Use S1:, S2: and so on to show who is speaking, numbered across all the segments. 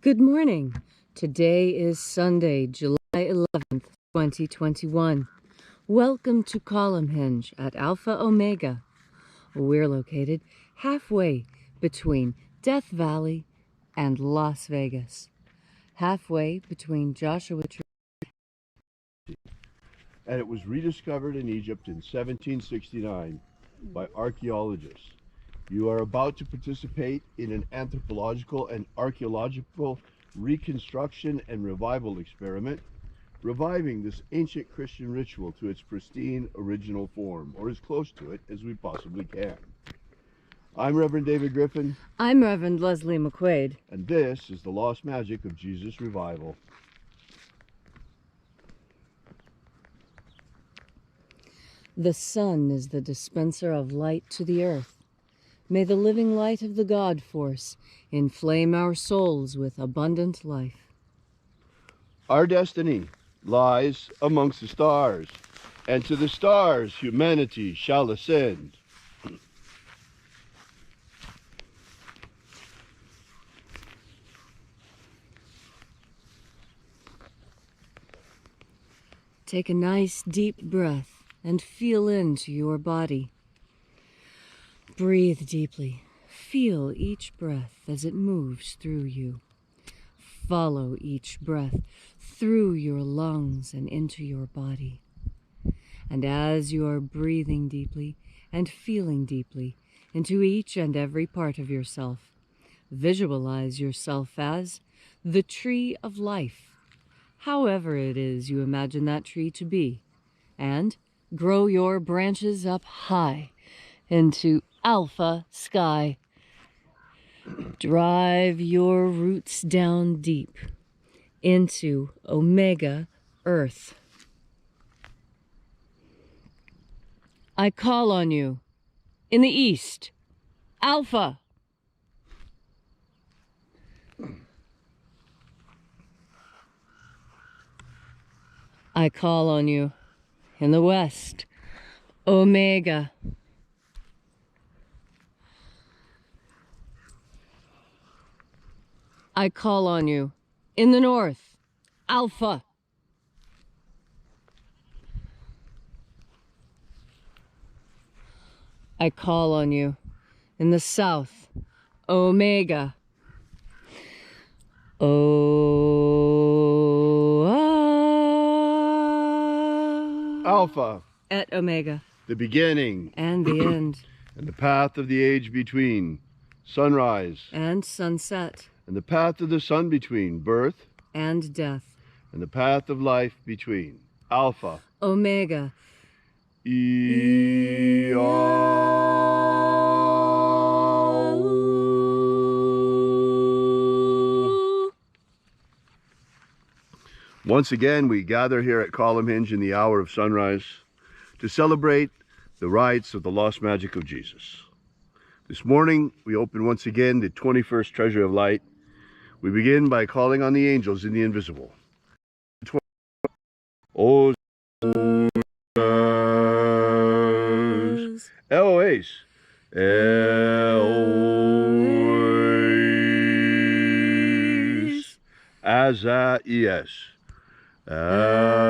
S1: Good morning. Today is Sunday, July 11th, 2021. Welcome to Column Hinge at Alpha Omega. We're located halfway between Death Valley and Las Vegas. Halfway between Joshua Tree.
S2: And it was rediscovered in Egypt in 1769 by archaeologists. You are about to participate in an anthropological and archaeological reconstruction and revival experiment, reviving this ancient Christian ritual to its pristine original form, or as close to it as we possibly can. I'm Reverend David Griffin.
S1: I'm Reverend Leslie McQuaid.
S2: And this is the Lost Magic of Jesus Revival.
S1: The sun is the dispenser of light to the earth. May the living light of the God Force inflame our souls with abundant life.
S2: Our destiny lies amongst the stars, and to the stars humanity shall ascend.
S1: Take a nice deep breath and feel into your body. Breathe deeply. Feel each breath as it moves through you. Follow each breath through your lungs and into your body. And as you are breathing deeply and feeling deeply into each and every part of yourself, visualize yourself as the tree of life, however it is you imagine that tree to be, and grow your branches up high into alpha sky. Drive your roots down deep into omega earth. I call on you in the east, alpha. I call on you in the west, omega. I call on you in the north, alpha. I call on you in the south, omega.
S2: Alpha,
S1: et omega,
S2: the beginning
S1: and the end,
S2: and the path of the age between, sunrise
S1: and sunset,
S2: and the path of the sun between, birth
S1: and death,
S2: and the path of life between, alpha,
S1: omega.
S2: Once again, we gather here at Column Hinge in the hour of sunrise to celebrate the rites of the lost magic of Jesus. This morning, we open once again the 21st Treasury of Light. We begin by calling on the angels in the invisible. Os Eloes, Eloes, Azaies, Azaies.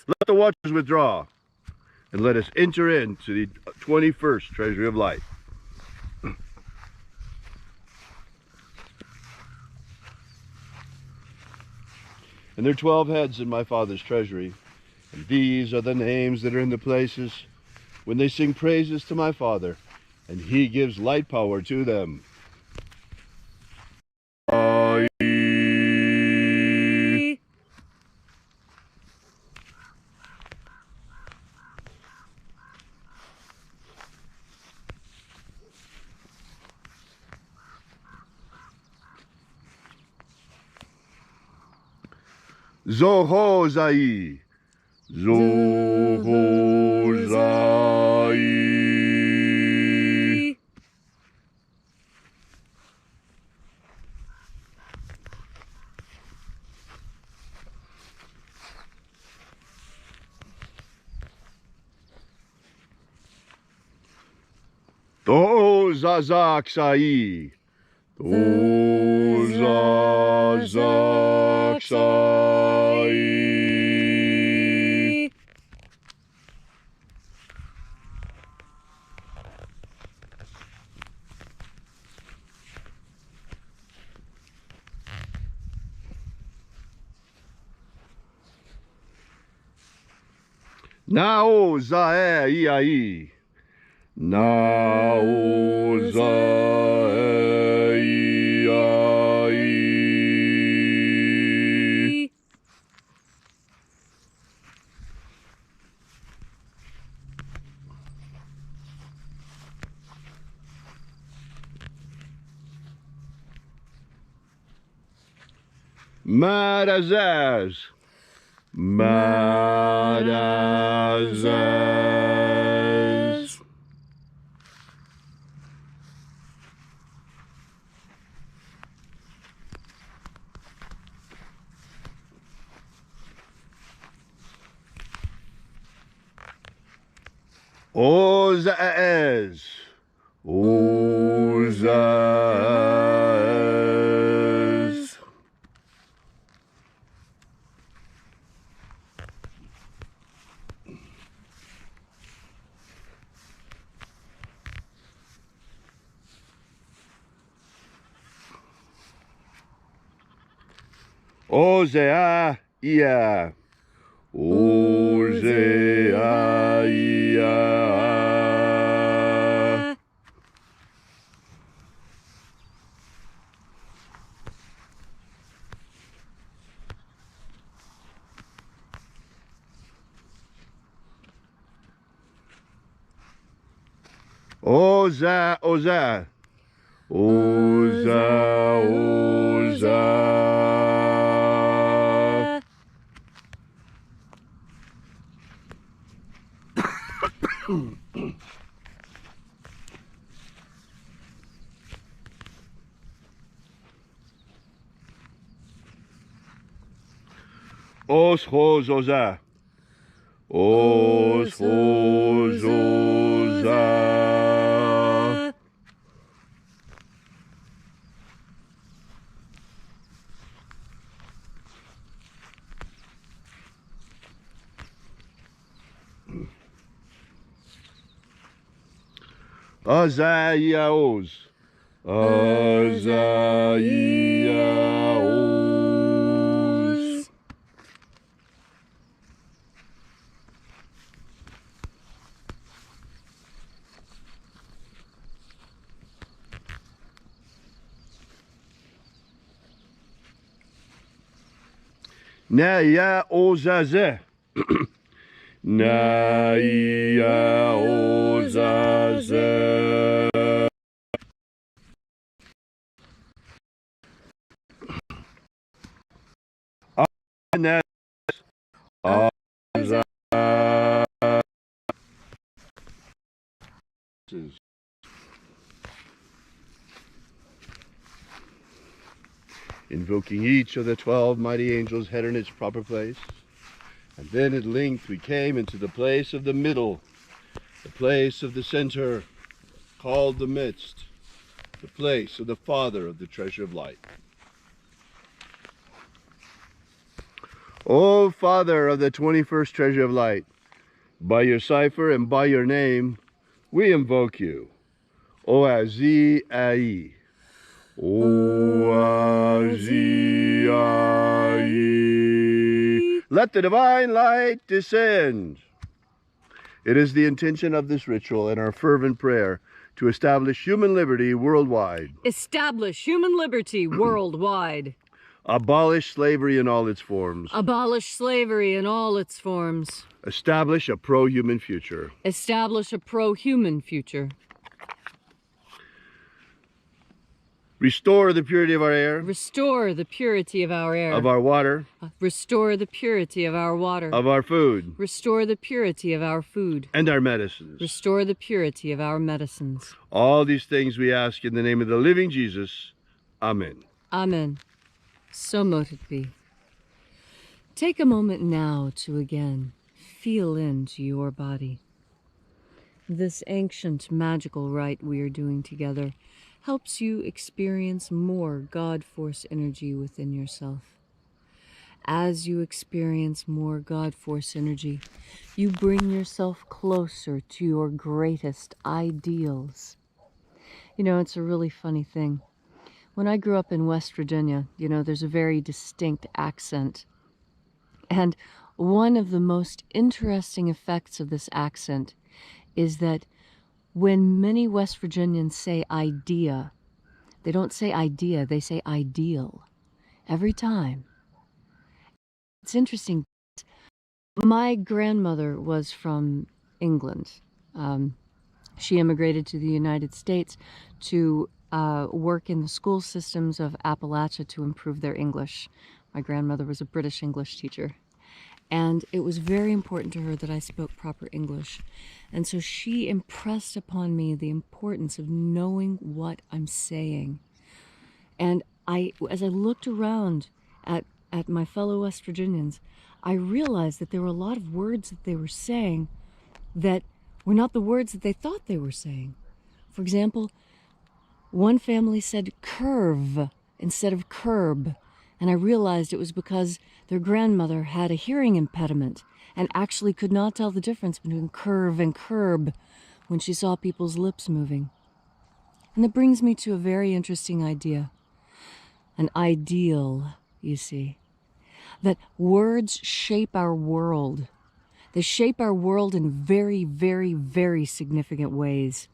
S2: Let the watchers withdraw, and let us enter into the 21st Treasury of Light. And there are 12 heads in my Father's treasury, and these are the names that are in the places when they sing praises to my Father, and He gives light power to them. Zohozai, Zohozai. Zazaksai. Zazaksai. Nao zae iai. Nao zae iai. Marazaz. Marazaz. Ozaez. Ozaez. Ozea ia. Ozea ia. Oza, oza. Oza, oza. Os, hos, oza. Os, hos, oza. Azaiaos. Azaiaos. Naia ozaze. Naia ozaze. Anes. Oza. Invoking each of the 12 mighty angels, head in its proper place. And then at length we came into the place of the middle, the place of the center, called the midst, the place of the Father of the treasure of light. O Father of the 21st treasure of light, by your cipher and by your name, we invoke you. O Azi Ai. O Azi Ai. Let the divine light descend. It is the intention of this ritual and our fervent prayer to establish human liberty worldwide.
S1: Establish human liberty worldwide.
S2: Abolish slavery in all its forms.
S1: Abolish slavery in all its forms.
S2: Establish a pro-human future.
S1: Establish a pro-human future.
S2: Restore the purity of our air.
S1: Restore the purity of our air.
S2: Of our water.
S1: Restore the purity of our water.
S2: Of our food.
S1: Restore the purity of our food.
S2: And our medicines.
S1: Restore the purity of our medicines.
S2: All these things we ask in the name of the living Jesus. Amen.
S1: Amen. So mote it be. Take a moment now to again feel into your body. This ancient magical rite we are doing together helps you experience more God Force energy within yourself. As you experience more God Force energy, you bring yourself closer to your greatest ideals. You know, it's a really funny thing. When I grew up in West Virginia, you know, there's a very distinct accent. And one of the most interesting effects of this accent is that when many West Virginians say idea, they don't say idea, they say ideal. Every time. It's interesting. My grandmother was from England. She immigrated to the United States to work in the school systems of Appalachia to improve their English. My grandmother was a British English teacher. And it was very important to her that I spoke proper English. And so she impressed upon me the importance of knowing what I'm saying. And as I looked around at my fellow West Virginians, I realized that there were a lot of words that they were saying that were not the words that they thought they were saying. For example, one family said curve instead of curb. And I realized it was because their grandmother had a hearing impediment and actually could not tell the difference between curve and curb when she saw people's lips moving. And that brings me to a very interesting idea. An ideal, you see. That words shape our world. They shape our world in very, very, very significant ways.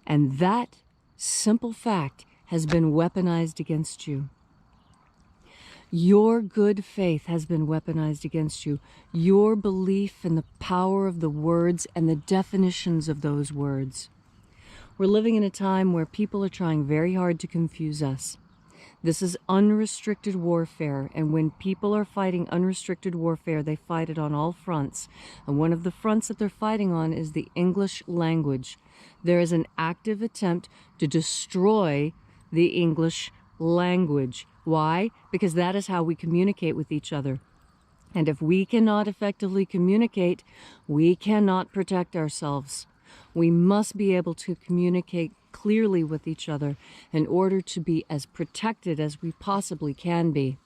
S1: And that simple fact has been weaponized against you. Your good faith has been weaponized against you. Your belief in the power of the words and the definitions of those words. We're living in a time where people are trying very hard to confuse us. This is unrestricted warfare, and when people are fighting unrestricted warfare, they fight it on all fronts. And one of the fronts that they're fighting on is the English language. There is an active attempt to destroy the English language. Why? Because that is how we communicate with each other. And if we cannot effectively communicate, we cannot protect ourselves. We must be able to communicate clearly with each other in order to be as protected as we possibly can be.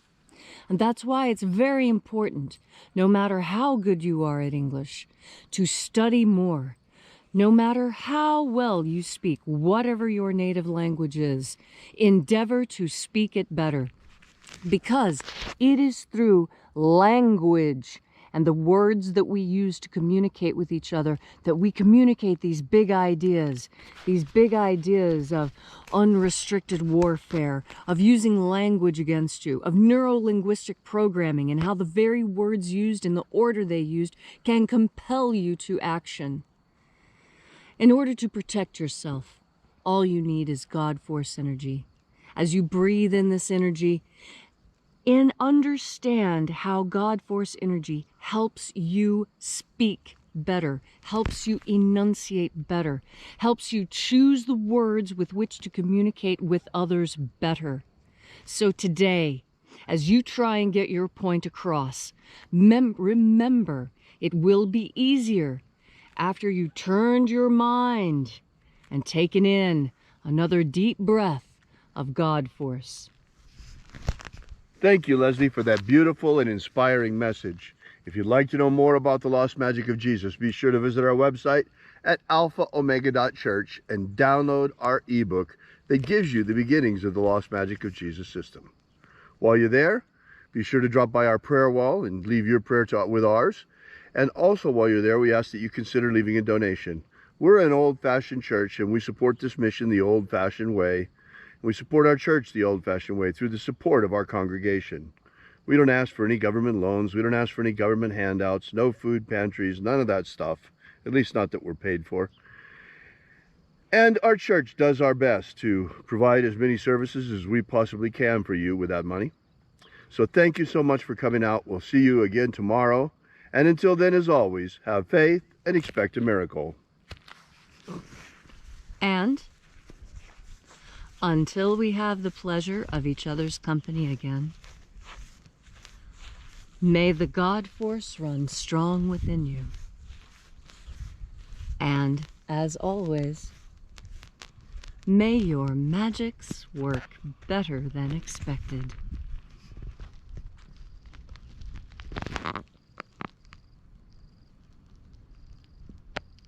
S1: And that's why it's very important, no matter how good you are at English, to study more. No matter how well you speak, whatever your native language is, endeavor to speak it better. Because it is through language and the words that we use to communicate with each other that we communicate these big ideas of unrestricted warfare, of using language against you, of neuro-linguistic programming, and how the very words used in the order they used can compel you to action. In order to protect yourself, all you need is God Force energy. As you breathe in this energy, understand how God Force energy helps you speak better, helps you enunciate better, helps you choose the words with which to communicate with others better. So today, as you try and get your point across, remember, it will be easier after you turned your mind and taken in another deep breath of God Force.
S2: Thank you, Leslie, for that beautiful and inspiring message. If you'd like to know more about the lost magic of Jesus, be sure to visit our website at alphaomega.church and download our ebook that gives you the beginnings of the lost magic of Jesus system. While you're there, be sure to drop by our prayer wall and leave your prayer with ours. And also, while you're there, we ask that you consider leaving a donation. We're an old-fashioned church, and we support this mission the old-fashioned way. We support our church the old-fashioned way through the support of our congregation. We don't ask for any government loans. We don't ask for any government handouts, no food pantries, none of that stuff, at least not that we're paid for. And our church does our best to provide as many services as we possibly can for you with that money. So thank you so much for coming out. We'll see you again tomorrow. And until then, as always, have faith and expect a miracle.
S1: And until we have the pleasure of each other's company again, may the God Force run strong within you. And, as always, may your magics work better than expected.